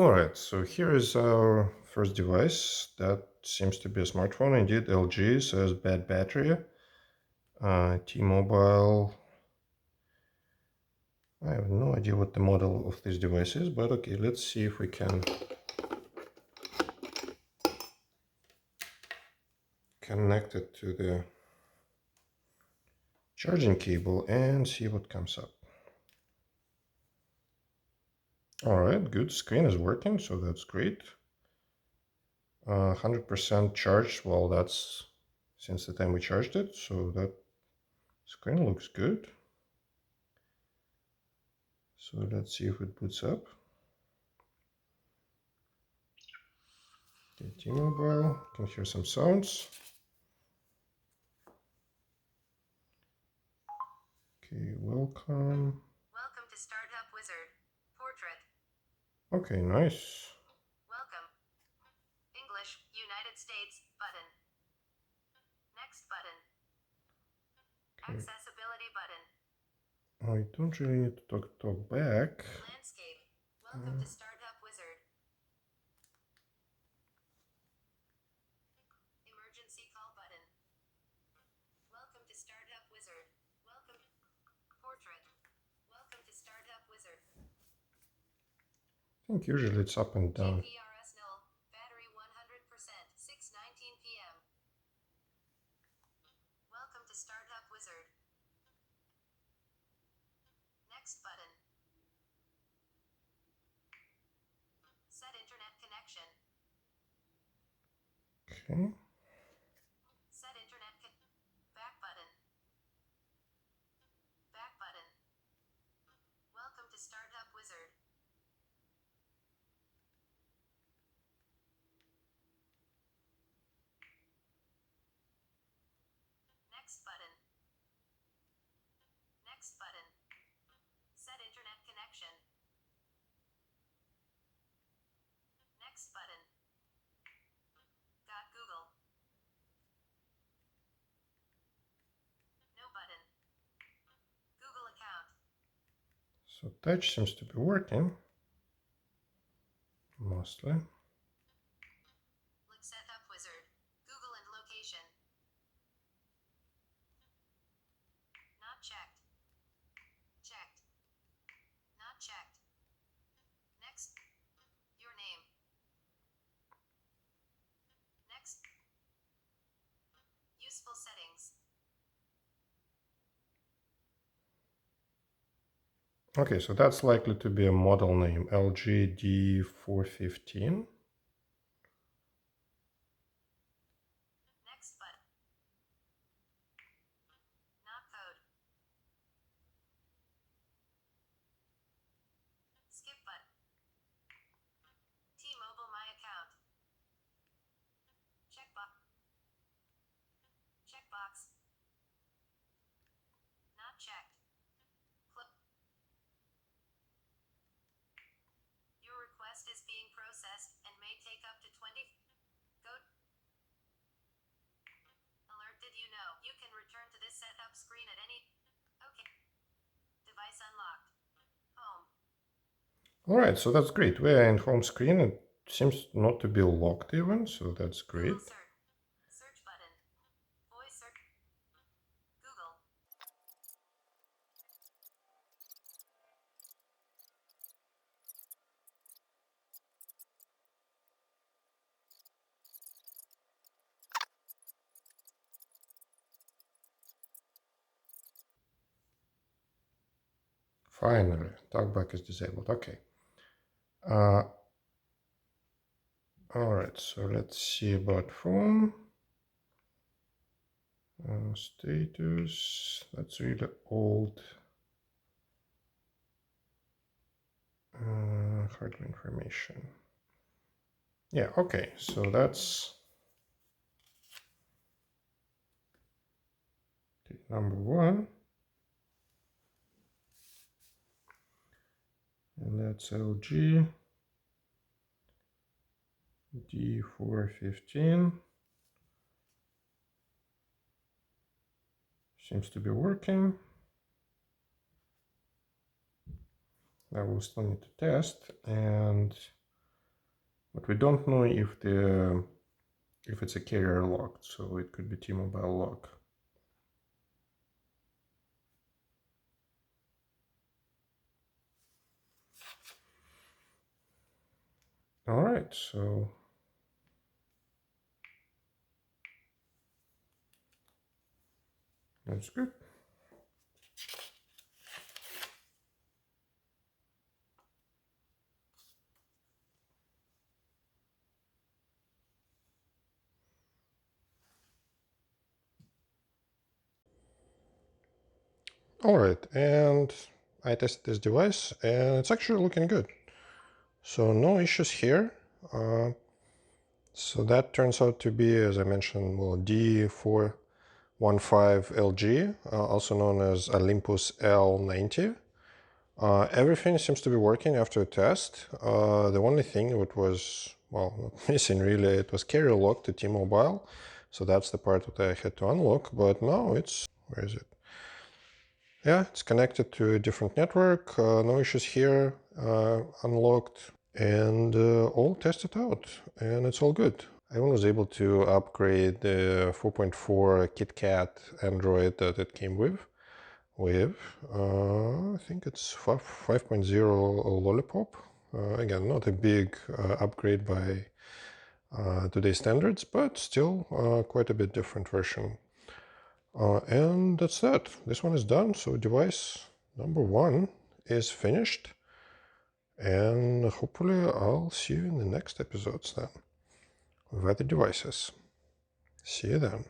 Alright, so here is our first device. That seems to be a smartphone. Indeed, LG says bad battery. T-Mobile. I have no idea what the model of this device is, but okay, let's see if we can connect it to the charging cable and see what comes up. Alright, good. Screen is working, so that's great. 100% charged. Well, that's since the time we charged it, so that screen looks good. So let's see if it boots up. Okay, T-Mobile, can hear some sounds. Okay, welcome. Welcome to Startup Wizard. Portrait. Okay, nice. Welcome. English, United States, button. Next button. Okay. Accessibility button. I don't really need to talk back. Landscape. Welcome to Startup Wizard. Emergency call button. Welcome to Startup Wizard. Welcome. Portrait. Welcome to Startup Wizard. I think usually it's up and down. GPRS null. Battery 100%. 6:19 p.m. Welcome to Startup Wizard. Next button. Set internet connection. Okay. Set internet back button. Back button. Welcome to Startup Wizard. Next button. Next button. Set internet connection. Next button. Got Google. No button. Google account. So touch seems to be working. Mostly. Look Setup Wizard. Google and location. Not checked. Checked. Not checked. Next. Your name. Next. Useful settings. Okay, so that's likely to be a model name, LG D415. Next button. Not code. Skip button. T-Mobile My Account. Checkbox. Checkbox. Not checked. Your request is being processed and may take up to 20. Go. Alert, did you know you can return to this setup screen at any. Okay. Device unlocked. Home. Alright, so that's great. We're in home screen. It seems not to be locked even, so that's great. Google search. Search button. Voice search. Google. Finally, talkback is disabled. Okay. Alright, so let's see about phone. Status. That's really old. Hardware information. Yeah, okay, so that's number one. And that's LG D415. Seems to be working. Now we'll still need to test, and But we don't know if it's a carrier locked, so it could be T-Mobile lock. All right, so that's good. All right, and I tested this device, and it's actually looking good. So no issues here. So that turns out to be, as I mentioned, well, D415 LG, also known as Olympus L90. Everything seems to be working after a test. The only thing that was, well, not missing really, it was carrier lock to T-Mobile. So that's the part that I had to unlock, but now it's, where is it? Yeah, it's connected to a different network, no issues here, unlocked, and all tested out, and it's all good. I was able to upgrade the 4.4 KitKat Android that it came with I think it's 5.0 Lollipop. Again, not a big upgrade by today's standards, but still quite a bit different version. And that's that. This one is done, so device number 1 is finished. And hopefully I'll see you in the next episodes then with other devices. See you then.